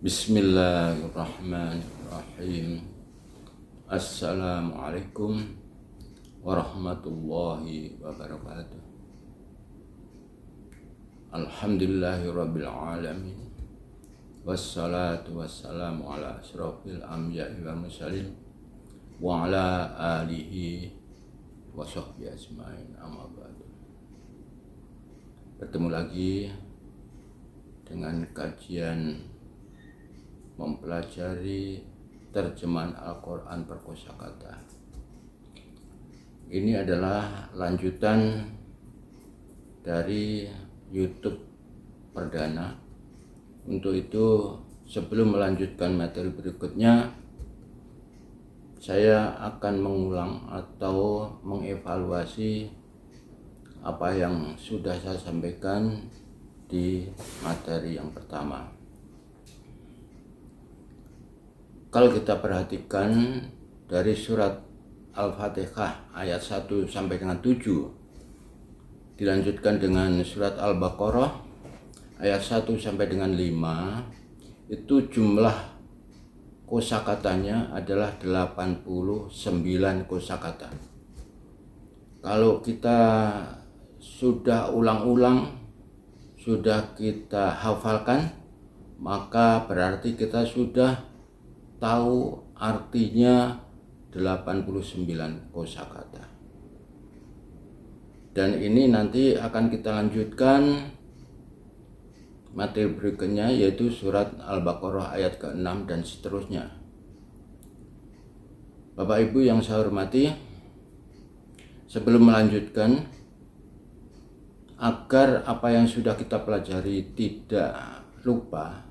Bismillahirrahmanirrahim. Assalamualaikum warahmatullahi wabarakatuh. Alhamdulillahirabbil alamin. Wassalatu wassalamu ala asyrofil anbiya'i wal mursalin wa ala alihi wa sahbihi ajmain, amma ba'du. Bertemu lagi dengan kajian mempelajari terjemahan Al-Quran per kosakata. Ini adalah lanjutan dari YouTube perdana. Untuk itu, sebelum melanjutkan materi berikutnya, saya akan mengulang atau mengevaluasi apa yang sudah saya sampaikan di materi yang pertama. Kalau kita perhatikan dari surat Al-Fatihah ayat 1 sampai dengan 7, dilanjutkan dengan surat Al-Baqarah ayat 1 sampai dengan 5, itu jumlah kosakatanya adalah 89 kosakata. Kalau kita sudah ulang-ulang, sudah kita hafalkan, maka berarti kita sudah tahu artinya 89 kosakata. Dan ini nanti akan kita lanjutkan materi berikutnya, yaitu surat Al-Baqarah ayat ke-6 dan seterusnya. Bapak Ibu yang saya hormati, sebelum melanjutkan, agar apa yang sudah kita pelajari tidak lupa,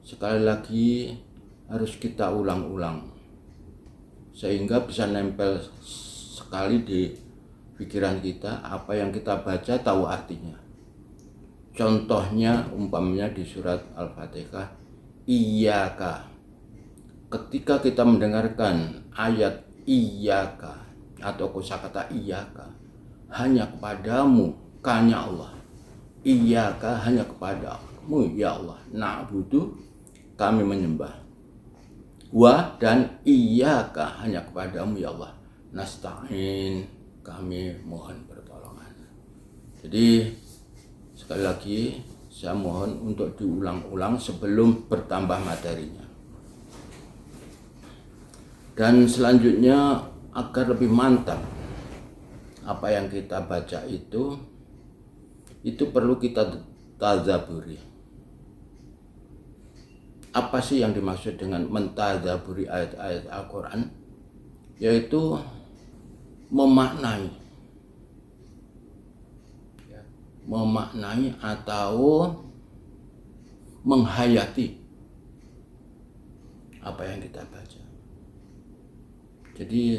sekali lagi harus kita ulang-ulang sehingga bisa nempel sekali di pikiran kita. Apa yang kita baca tahu artinya. Contohnya umpamanya di surat Al-Fatihah, iyyaka. Ketika kita mendengarkan ayat iyyaka atau kosakata iyyaka, hanya kepadamu kanya Allah. Iyyaka, hanya kepadamu ya Allah. Na'budu, kami menyembah. Wa, dan iyyaka, hanya kepadamu ya Allah. Nasta'in, kami mohon pertolongan. Jadi sekali lagi saya mohon untuk diulang-ulang sebelum bertambah materinya. Dan selanjutnya, agar lebih mantap apa yang kita baca itu perlu kita tadzaburi. Apa sih yang dimaksud dengan mentadzaburi ayat-ayat Al-Quran? Yaitu memaknai atau menghayati apa yang kita baca. Jadi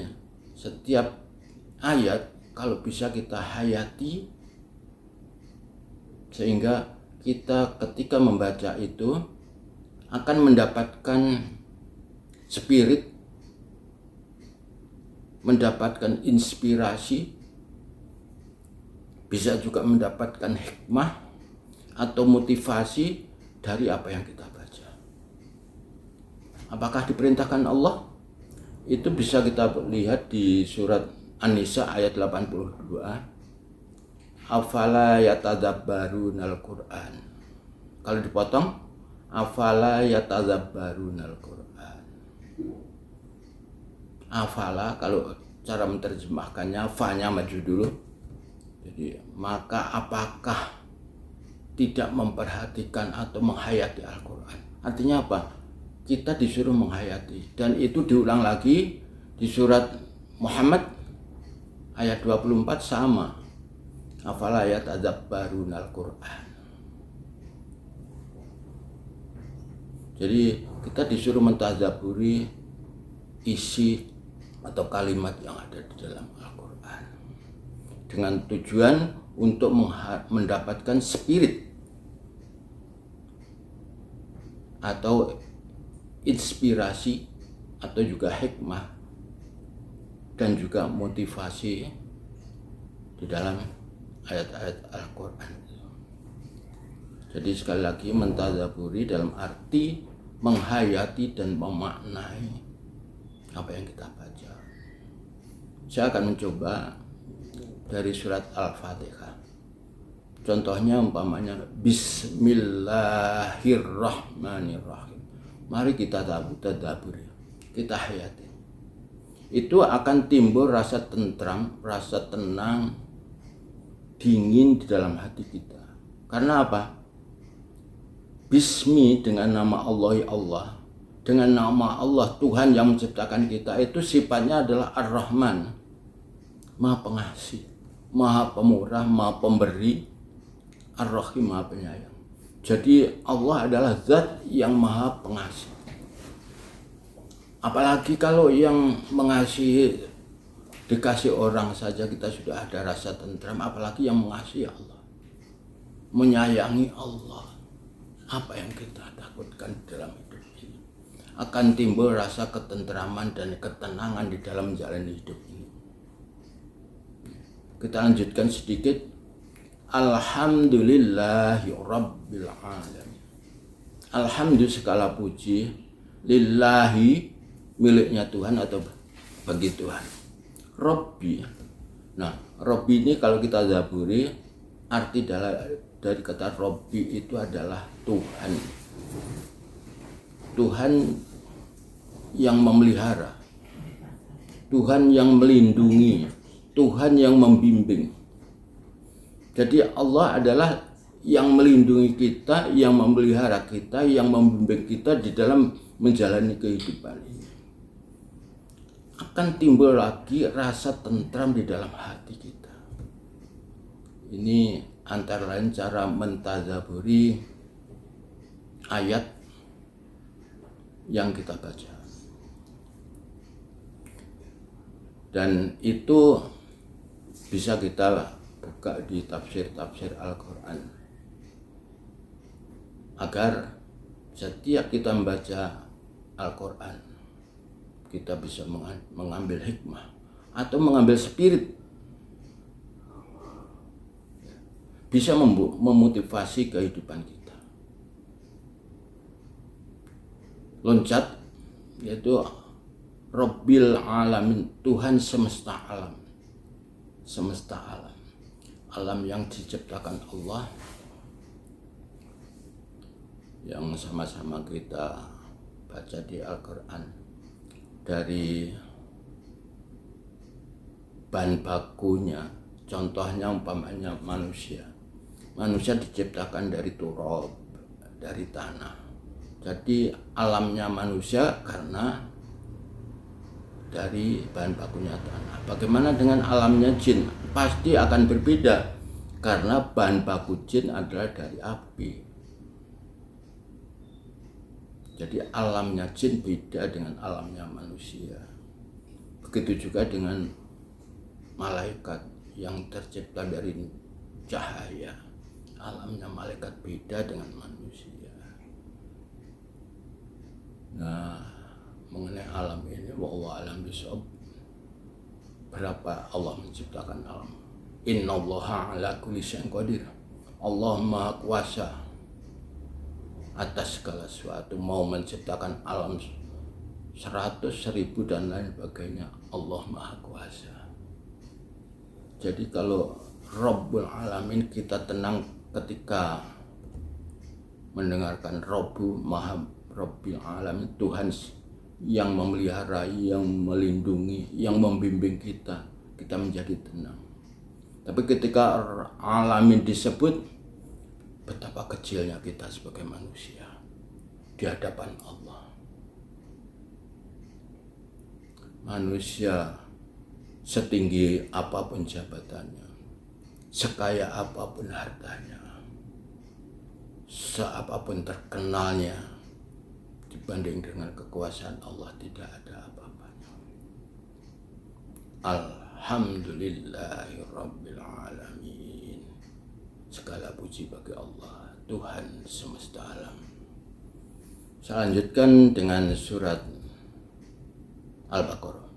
setiap ayat kalau bisa kita hayati, sehingga kita ketika membaca itu akan mendapatkan spirit, mendapatkan inspirasi, bisa juga mendapatkan hikmah atau motivasi dari apa yang kita baca. Apakah diperintahkan Allah? Itu bisa kita lihat di surat An-Nisa ayat 82. Afala yatadzabbarunal Qur'an. Kalau dipotong, afala yatadzabbarunal Qur'an. Afala, kalau cara menerjemahkannya, fa-nya maju dulu. Jadi, maka apakah tidak memperhatikan atau menghayati Al-Quran? Artinya apa? Kita disuruh menghayati. Dan itu diulang lagi di surat Muhammad ayat 24 sama. Afala yatadzabbarunal Qur'an. Jadi kita disuruh mentadzaburi isi atau kalimat yang ada di dalam Al-Quran, dengan tujuan untuk mendapatkan spirit atau inspirasi atau juga hikmah dan juga motivasi di dalam ayat-ayat Al-Quran. Jadi sekali lagi mentadzaburi dalam arti menghayati dan memaknai apa yang kita baca. Saya akan mencoba dari surat Al-Fatihah. Contohnya umpamanya Bismillahirrahmanirrahim. Mari kita tadabbur, kita hayati. Itu akan timbul rasa tentram, rasa tenang, dingin di dalam hati kita. Karena apa? Bismi, dengan nama Allah, ya Allah, dengan nama Allah Tuhan yang menciptakan kita, itu sifatnya adalah Ar-Rahman, Maha Pengasih, Maha Pemurah, Maha Pemberi, Ar-Rahim, Maha Penyayang. Jadi Allah adalah zat yang Maha Pengasih. Apalagi kalau yang mengasihi dikasih orang saja kita sudah ada rasa tentram, apalagi yang mengasihi Allah, menyayangi Allah. Apa yang kita takutkan dalam hidup ini? Akan timbul rasa ketentraman dan ketenangan di dalam menjalani hidup ini. Kita lanjutkan sedikit. Alhamdulillahi Rabbil Alamin. Alhamdulillah, segala puji, lillahi, miliknya Tuhan atau bagi Tuhan. Rabbi. Nah, Rabbi ini kalau kita zaburi, arti dari kata Rabbi itu adalah Tuhan. Tuhan yang memelihara, Tuhan yang melindungi, Tuhan yang membimbing. Jadi Allah adalah yang melindungi kita, yang memelihara kita, yang membimbing kita di dalam menjalani kehidupan ini. Akan timbul lagi rasa tentram di dalam hati kita. Ini antara lain cara mentadaburi ayat yang kita baca. Dan itu bisa kita buka di tafsir-tafsir Al-Quran, agar setiap kita membaca Al-Quran kita bisa mengambil hikmah atau mengambil spirit, bisa memotivasi kehidupan kita. Loncat, yaitu Rabbil Alamin, Tuhan semesta alam. Semesta alam, alam yang diciptakan Allah, yang sama-sama kita baca di Al-Quran. Dari bahan bakunya, contohnya umpamanya manusia. Manusia diciptakan dari turab, dari tanah. Jadi alamnya manusia karena dari bahan bakunya tanah. Bagaimana dengan alamnya jin? Pasti akan berbeda, karena bahan baku jin adalah dari api. Jadi alamnya jin beda dengan alamnya manusia. Begitu juga dengan malaikat yang tercipta dari cahaya. Alamnya malaikat beda dengan manusia. Nah, mengenai alam ini, wallahu a'lam bishawab, berapa Allah menciptakan alam. Innallaha ala kulli syai'in qadir. Allah Maha Kuasa atas segala sesuatu, mau menciptakan alam 100, 1000 dan lain sebagainya. Allah Maha Kuasa. Jadi kalau Rabbul Alamin, kita tenang ketika mendengarkan Rabbil Alamin, Tuhan yang memelihara, yang melindungi, yang membimbing kita menjadi tenang. Tapi ketika alamin disebut, betapa kecilnya kita sebagai manusia di hadapan Allah. Manusia setinggi apapun jabatannya, sekaya apapun hartanya, seapapun terkenalnya, dibanding dengan kekuasaan Allah tidak ada apa-apanya. Alhamdulillahirabbil alamin. Segala puji bagi Allah, Tuhan semesta alam. Saya lanjutkan dengan surat Al-Baqarah.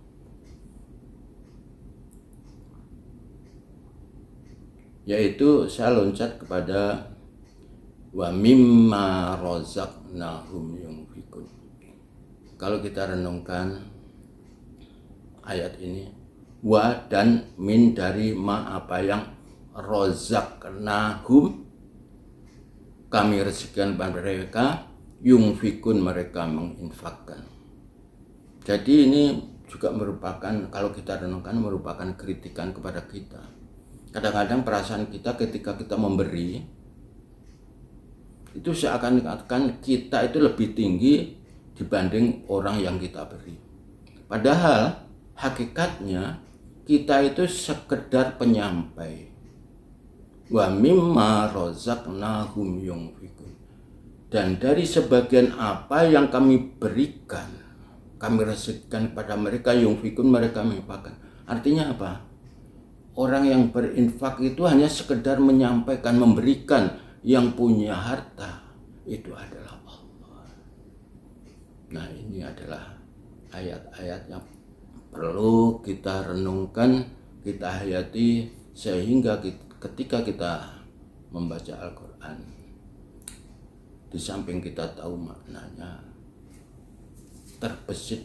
Yaitu saya loncat kepada wa mimma razaqnahum yunfikun. Kalau kita renungkan ayat ini, wa dan min dari ma apa yang razaqnahum kami rezekikan pada mereka, yunfikun mereka menginfakkan. Jadi ini juga merupakan, kalau kita renungkan, merupakan kritikan kepada kita. Kadang-kadang perasaan kita ketika kita memberi itu seakan-akan kita itu lebih tinggi dibanding orang yang kita beri. Padahal hakikatnya kita itu sekedar penyampai. Wa mimma razaqnahum yunfikun. Dan dari sebagian apa yang kami berikan, kami rezekikan kepada mereka, yunfikun mereka menginfakkan. Artinya apa? Orang yang berinfak itu hanya sekedar menyampaikan, memberikan. Yang punya harta itu adalah Allah. Nah, ini adalah ayat-ayat yang perlu kita renungkan, kita hayati, sehingga ketika kita membaca Al-Quran, di samping kita tahu maknanya, terbesit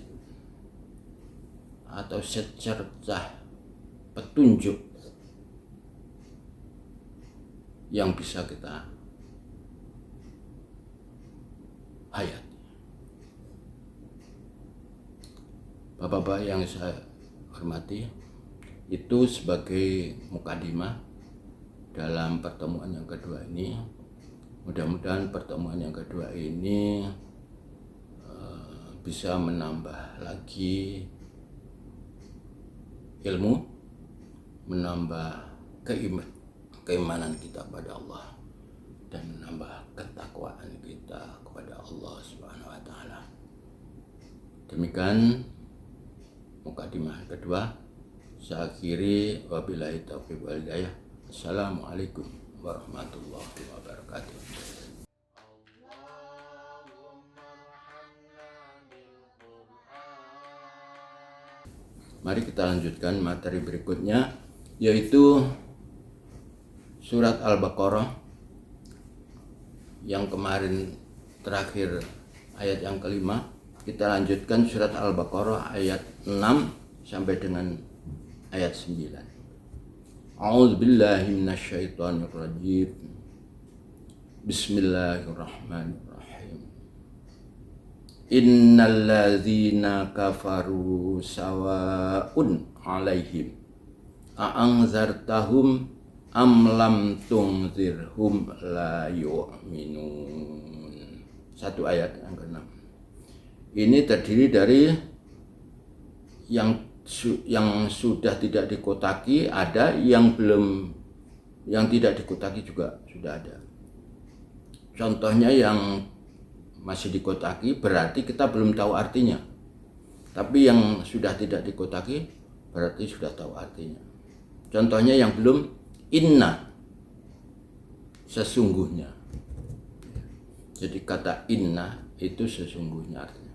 atau secercah petunjuk yang bisa kita hayati. Bapak-bapak yang saya hormati, itu sebagai mukadimah dalam pertemuan yang kedua ini. Mudah-mudahan pertemuan yang kedua ini bisa menambah lagi ilmu, menambah keimanan kita pada Allah, dan menambah ketakwaan kita kepada Allah Subhanahu wa taala. Demikian mukadimah kedua. Saya akhiri, wabillahi taufiq wal hidayah. Assalamualaikum warahmatullahi wabarakatuh. Mari kita lanjutkan materi berikutnya, yaitu surat Al-Baqarah yang kemarin terakhir ayat yang kelima. Kita lanjutkan surat Al-Baqarah ayat 6 sampai dengan ayat 9. A'udzubillahi minasyaitonirrajim. Bismillahirrahmanirrahim. Innal ladzina kafaru sawa'un 'alaihim a'anzartahum am lam tunzirhum la yu'minun. Satu ayat yang ke-6. Ini terdiri dari yang sudah tidak dikotaki ada, yang tidak dikotaki juga sudah ada. Contohnya yang masih dikotaki berarti kita belum tahu artinya. Tapi yang sudah tidak dikotaki berarti sudah tahu artinya. Contohnya yang belum, inna, sesungguhnya. Jadi kata inna itu sesungguhnya artinya.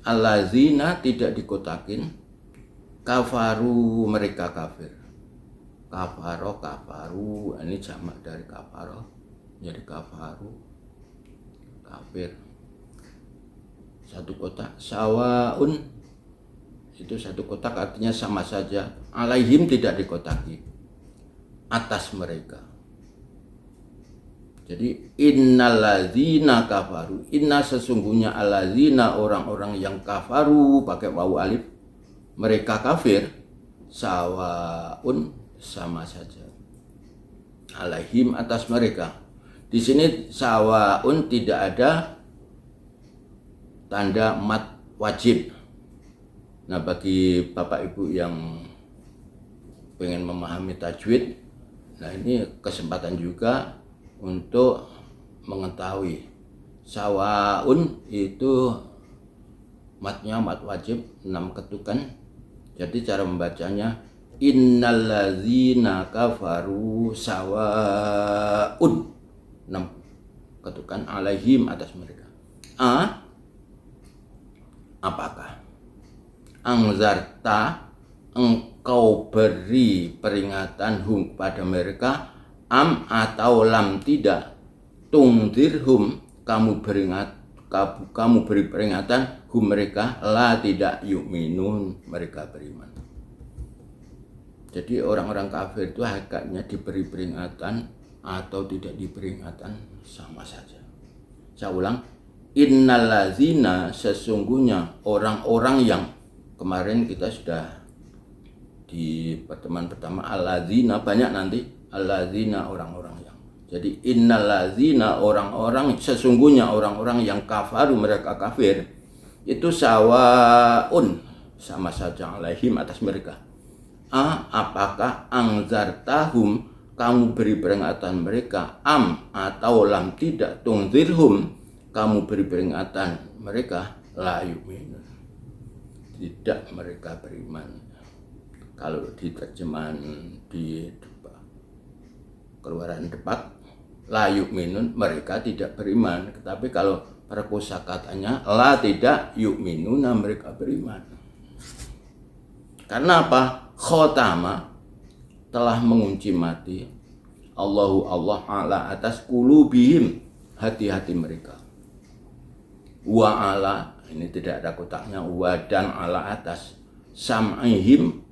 Allazina tidak dikotakin, kafaru mereka kafir. Kafaru, ini jamak dari kafaro, jadi kafaru, kafir. Satu kotak. Sawaun itu satu kotak, artinya sama saja. Alaihim tidak dikotaki, atas mereka. Jadi innalladzina kafaru, inna sesungguhnya alladzina orang-orang yang kafaru pakai wawu alif, mereka kafir, sawaun sama saja, alaihim atas mereka. Di sini sawaun tidak ada tanda mat wajib. Nah, bagi Bapak Ibu yang pengen memahami tajwid, nah ini kesempatan juga untuk mengetahui sawaun itu matnya mat wajib 6 ketukan. Jadi cara membacanya innalladzina kafaru sawaun, 6 ketukan, alaihim atas mereka. Apakah angzarta engkau beri peringatan hum pada mereka, am atau lam tidak tungdirhum, kamu beri peringatan hum mereka, la tidak yu'minun, mereka beriman. Jadi orang-orang kafir itu hakikatnya diberi peringatan atau tidak diberi peringatan sama saja. Saya ulang, innallazina, sesungguhnya orang-orang yang kemarin kita sudah di pertemuan pertama, allazina banyak nanti, allazina orang-orang yang. Jadi innallazina orang-orang, sesungguhnya orang-orang yang kafaru, mereka kafir, itu sawaun, sama saja alaihim, atas mereka. Apakah angzartahum, kamu beri peringatan mereka, atau lam tidak, tungzirhum, kamu beri peringatan mereka, la yu'minun, tidak mereka beriman. Kalau di terjemahan di Keluaran Depak, la yu'minun, mereka tidak beriman. Tetapi kalau perkosakatanya, la tidak yu'minuna, mereka beriman. Karena apa? Khotama, telah mengunci mati Allahu Allah ala atas kulubihim, hati-hati mereka. Wa ala, ini tidak ada kotaknya, wa dan ala atas sam'ihim,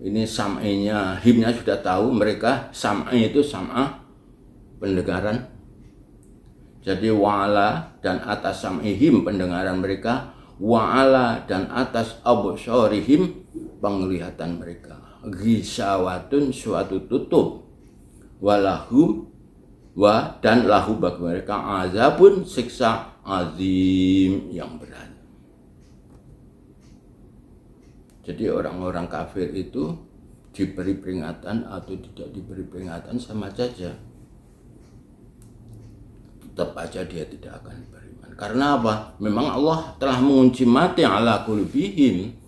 ini sam'inya, himnya sudah tahu, mereka sam'i itu sam'a, pendengaran. Jadi wa ala dan atas sam'ihim, pendengaran mereka, wa ala dan atas absarihim, penglihatan mereka, gisawatun, suatu tutup, walahum, wa dan lahu bagi mereka, azabun, siksa azim, yang berat. Jadi orang-orang kafir itu diberi peringatan atau tidak diberi peringatan sama saja, tetap aja dia tidak akan beriman. Karena apa? Memang Allah telah mengunci mati ala qulubihim,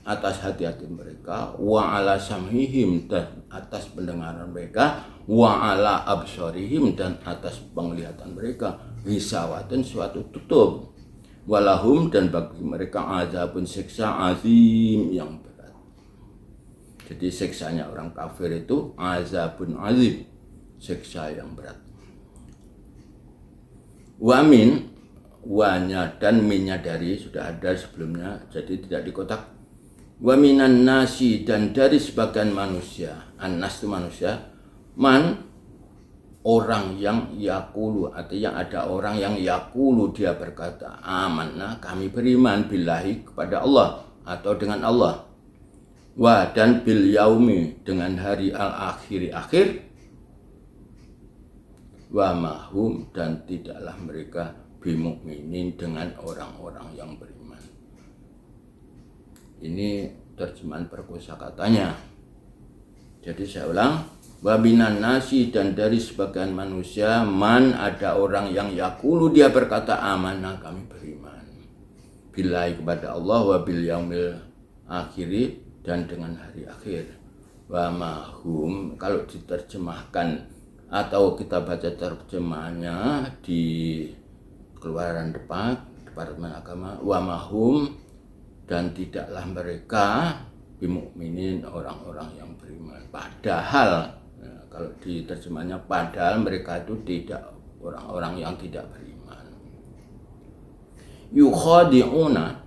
atas hati-hati mereka, wa ala sam'ihim, dan atas pendengaran mereka, wa ala absarihim, dan atas penglihatan mereka, hisawatun, suatu tutup, walahum, dan bagi mereka azabun, siksa azim, yang berat. Jadi siksanya orang kafir itu azabun azim, siksa yang berat. Wamin, wanya dan minnya dari sudah ada sebelumnya, jadi tidak dikotak. Wa minan nasi, dan dari sebagian manusia, annas itu manusia, man, orang yang yakulu, artinya ada orang yang yakulu, dia berkata, amanna, kami beriman, billahi, kepada Allah atau dengan Allah, wa dan bil yaumi, dengan hari al-akhiri, akhir, wa mahum, dan tidaklah mereka bimu'minin, dengan orang-orang yang beriman. Ini terjemahan perkosakatanya. Jadi saya ulang, wabinan nasi, dan dari sebagian manusia, man, ada orang yang yakulu, dia berkata, amanah, kami beriman, billahi, kepada Allah, wa bil yaumil akhiri, dan dengan hari akhir. Wa mahum, kalau diterjemahkan atau kita baca terjemahannya di Keluaran Depak, Departemen Agama, wa mahum, dan tidaklah mereka bimu'minin, orang-orang yang beriman. Padahal, kalau diterjemahnya, padahal mereka itu tidak, orang-orang yang tidak beriman. Yukhadi'una,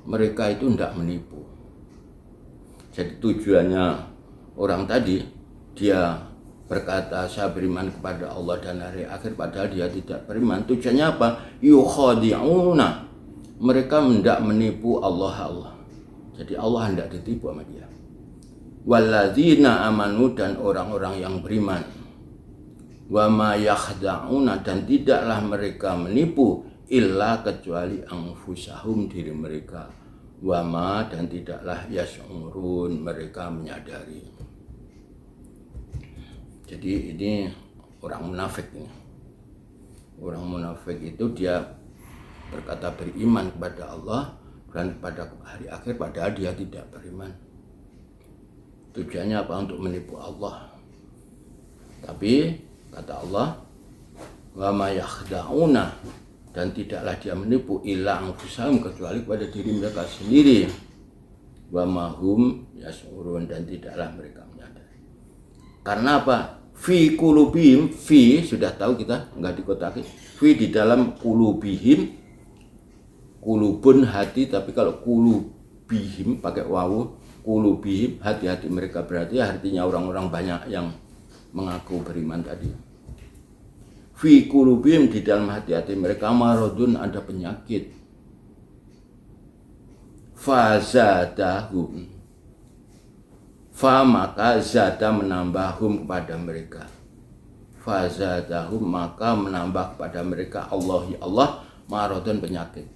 mereka itu tidak menipu. Jadi tujuannya orang tadi, dia berkata saya beriman kepada Allah dan hari akhir, padahal dia tidak beriman. Tujuannya apa? Yukhadi'una, mereka hendak menipu Allah. Jadi Allah hendak ditipu sama dia. Walladzina amanu, dan orang-orang yang beriman. Wa ma yakhda'una, dan tidaklah mereka menipu, illa, kecuali anfusahum, diri mereka. Wa ma, dan tidaklah yas'urun, mereka menyadari. Jadi ini orang munafik ini. Orang munafik itu dia berkata beriman kepada Allah dan pada hari akhir, padahal dia tidak beriman. Tujuannya apa? Untuk menipu Allah. Tapi kata Allah, wa ma yakhda'una, dan tidaklah dia menipu, illa anfusahum, kecuali kepada diri mereka sendiri. Wa ma hum yas'urun, dan tidaklah mereka menyadari. Karena apa? fi kulubihim, fi sudah tahu kita, enggak dikotakin. Fi di dalam kulubihim, kulubun hati, tapi kalau kulubihim pakai wawu, kulubihim hati-hati mereka, berarti artinya orang-orang banyak yang mengaku beriman tadi. Fi kulubihim di dalam hati-hati mereka maradun, ada penyakit. Fazadahum, fa maka zada menambahum kepada mereka. Fazadahum maka menambah kepada mereka Allah ya Allah maradun penyakit.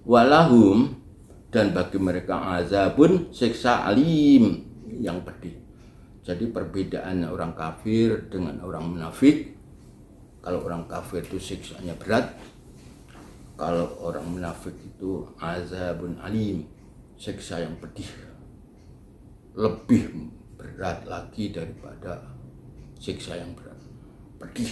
Walahum dan bagi mereka azabun siksa alim yang pedih. Jadi perbedaan orang kafir dengan orang munafik, kalau orang kafir itu siksanya berat, kalau orang munafik itu azabun alim, siksa yang pedih, lebih berat lagi daripada siksa yang berat, pedih.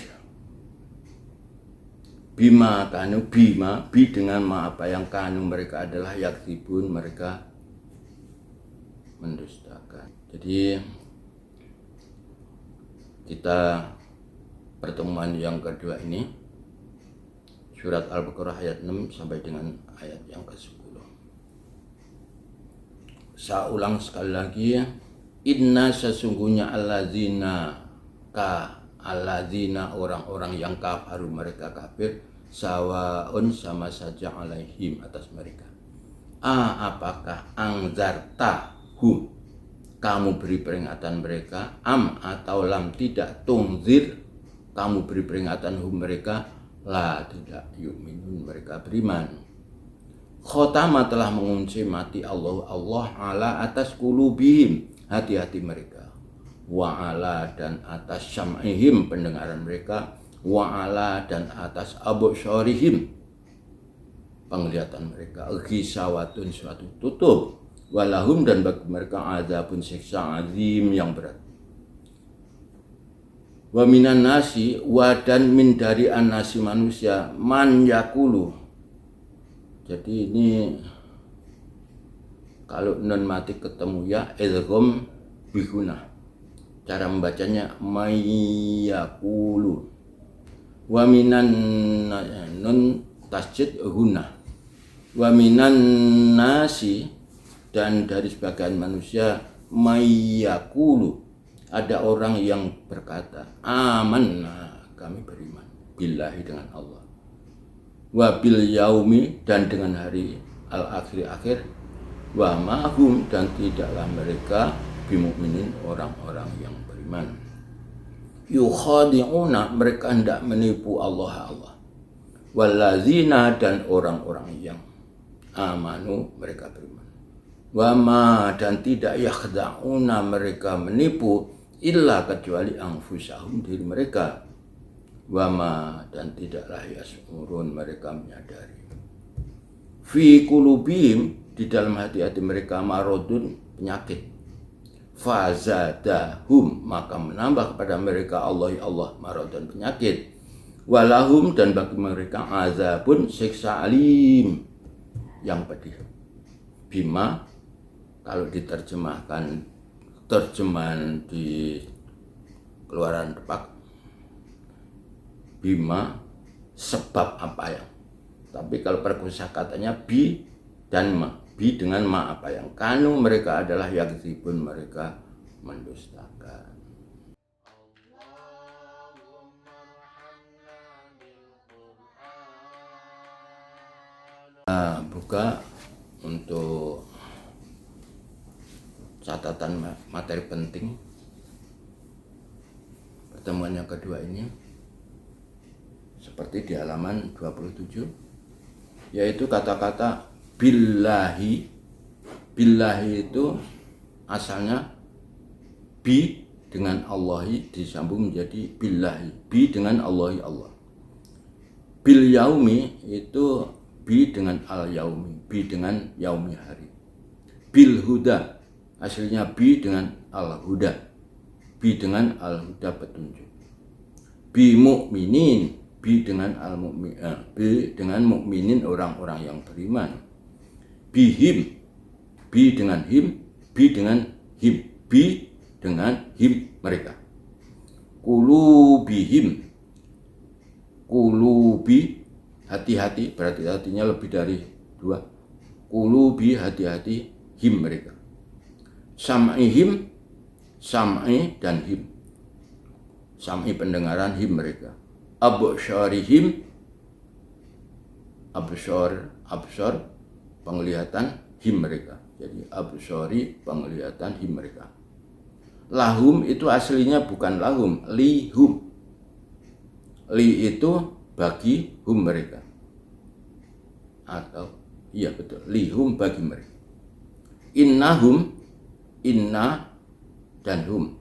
Bima kanu, bima bi dengan ma apa yang kanu mereka adalah yaktibun, mereka mendustakan. Jadi kita pertemuan yang kedua ini surat Al-Baqarah ayat 6 sampai dengan ayat yang ke-10. Saya ulang sekali lagi, inna sesungguhnya alladzina orang-orang yang kafaru mereka kafir, sawaun sama saja alaihim atas mereka. Apakah angzartahum kamu beri peringatan mereka, am atau lam tidak tungzir kamu beri peringatan mereka, la tidak yu'minun mereka beriman. Khotama telah mengunci mati Allah ala atas kulubihim hati-hati mereka, wa ala dan atas syam'ihim pendengaran mereka, wa ala dan atas absarihim penglihatan mereka, ghisawatun suatu tutup, walahum dan bagi mereka azabun siksa azim yang berat. Wa minan nasi wa dan min dari an-nasi manusia man yakulu. Jadi ini kalau non mati ketemu ya idgham bihuna. Cara membacanya mayyakulu. Wa minan nun tasjid huna. Wa minan nasi dan dari sebagian manusia mayyakulu, ada orang yang berkata amanna kami beriman billahi dengan Allah, wa bil yaumi dan dengan hari al-akhir, wa ma'hum dan tidaklah mereka bimu'minin orang-orang yang beriman. Yukhadi'una mereka hendak menipu Allah, wallazina dan orang-orang yang amanu mereka beriman, wa ma dan tidak yakhda'una mereka menipu illa kecuali anfusahum diri mereka, wa ma dan tidaklah yas'urun mereka menyadari. Fi kulubihim di dalam hati-hati mereka maradun penyakit, fazadahum maka menambah kepada mereka Allah ya Allah maradun penyakit, walahum dan bagi mereka azabun siksa alim yang pedih. Bima kalau diterjemahkan terjemahan di Keluaran Depak, bima sebab apa yang, tapi kalau perkosakatanya bi dan ma, bi dengan ma apa yang, kanu mereka adalah yakzibun mereka mendustakan. Buka untuk catatan materi penting pertemuan yang kedua ini seperti di halaman 27, yaitu kata-kata billahi. Billahi itu asalnya bi dengan Allahi disambung menjadi billahi, bi dengan Allahi Allah. Bil yaumi itu bi dengan al yaumi, bi dengan yaumi hari. Bil huda aslinya bi dengan al huda, bi dengan al huda petunjuk. Bi mu'minin, bi dengan al mu'min, bi dengan mukminin orang-orang yang beriman. Bihim, bi dengan him, bi dengan him, bi dengan him mereka. Qulubihim. Qulubi hati-hati, berarti hatinya lebih dari 2. Qulubi hati-hati, him mereka. Sam'ihim, sam'i dan him. Sam'i pendengaran, him mereka. Absyarihim, absor penglihatan, him mereka. Jadi absyari penglihatan, him mereka. Lahum itu aslinya bukan lahum, lihum. Li itu bagi hum mereka. Atau iya betul, lihum bagi mereka. Innahum, inna dan hum.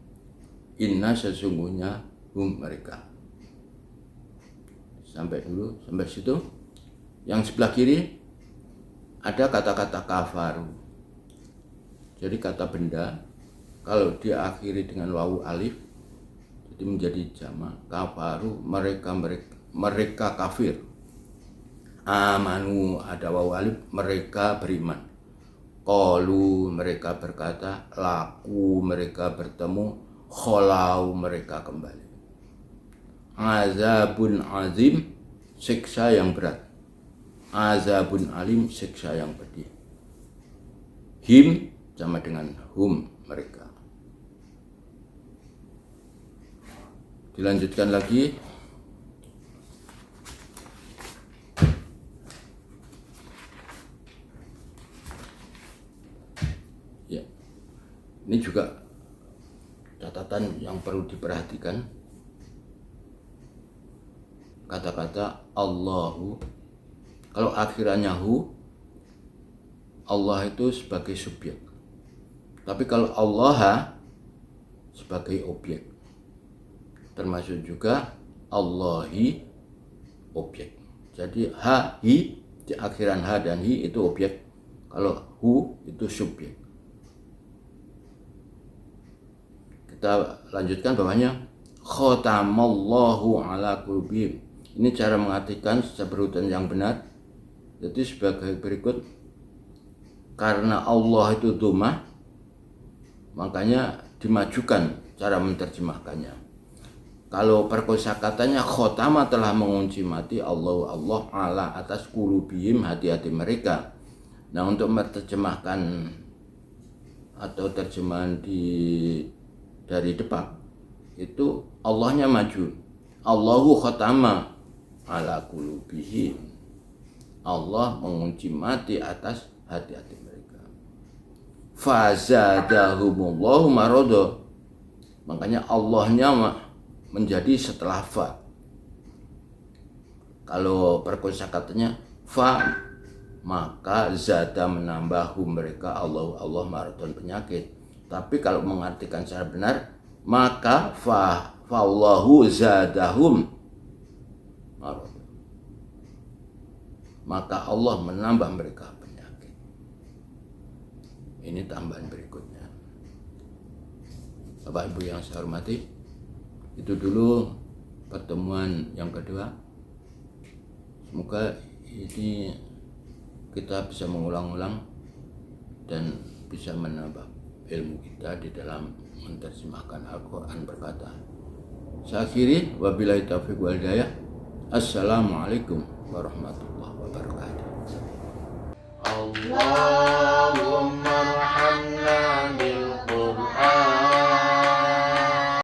Inna sesungguhnya hum mereka. Sampai dulu, sampai situ. Yang sebelah kiri ada kata-kata kafaru. Jadi kata benda kalau diakhiri dengan wawu alif jadi menjadi jamak. Kafaru, mereka kafir. Amanu ada wawu alif, mereka beriman. Qalu mereka berkata, laku mereka bertemu, kholau mereka kembali. Azabun azim, siksa yang berat. Azabun alim, siksa yang pedih. Him sama dengan hum mereka. Dilanjutkan lagi. Ya. Ini juga catatan yang perlu diperhatikan. Kata-kata Allahu, kalau akhirannya hu, Allah itu sebagai subjek. Tapi kalau Allah sebagai objek. Termasuk juga Allahi objek. Jadi ha, hi, di akhiran ha dan hi itu objek. Kalau hu itu subjek. Kita lanjutkan bawahnya. Khatamallahu ala qulubihim. Ini cara mengartikan secara berurutan yang benar. Jadi sebagai berikut. Karena Allah itu dhammah, makanya dimajukan cara menerjemahkannya. Kalau perkosakatanya khotama telah mengunci mati Allah ala atas qulubihim hati-hati mereka. Nah untuk menerjemahkan atau terjemahan dari depan itu Allahnya maju. Allahu khotama ala qulubihim. Allah mengunci mati atas hati-hati mereka. Fazadahumullahu marodo. Makanya Allahnya menjadi setelah fa. Kalau perkosakatanya fa, maka zada menambah mereka Allah maradon penyakit. Tapi kalau mengartikan secara benar, maka Allahu zadahum marad. Maka Allah menambah mereka penyakit. Ini tambahan berikutnya. Bapak Ibu yang saya hormati, itu dulu pertemuan yang kedua. Semoga ini kita bisa mengulang-ulang dan bisa menambah ilmu kita di dalam menerjemahkan Al-Quran berkata. Saya akhiri, wabillahi taufiq wal hidayah. Assalamualaikum warahmatullahi wabarakatuh. Allahumma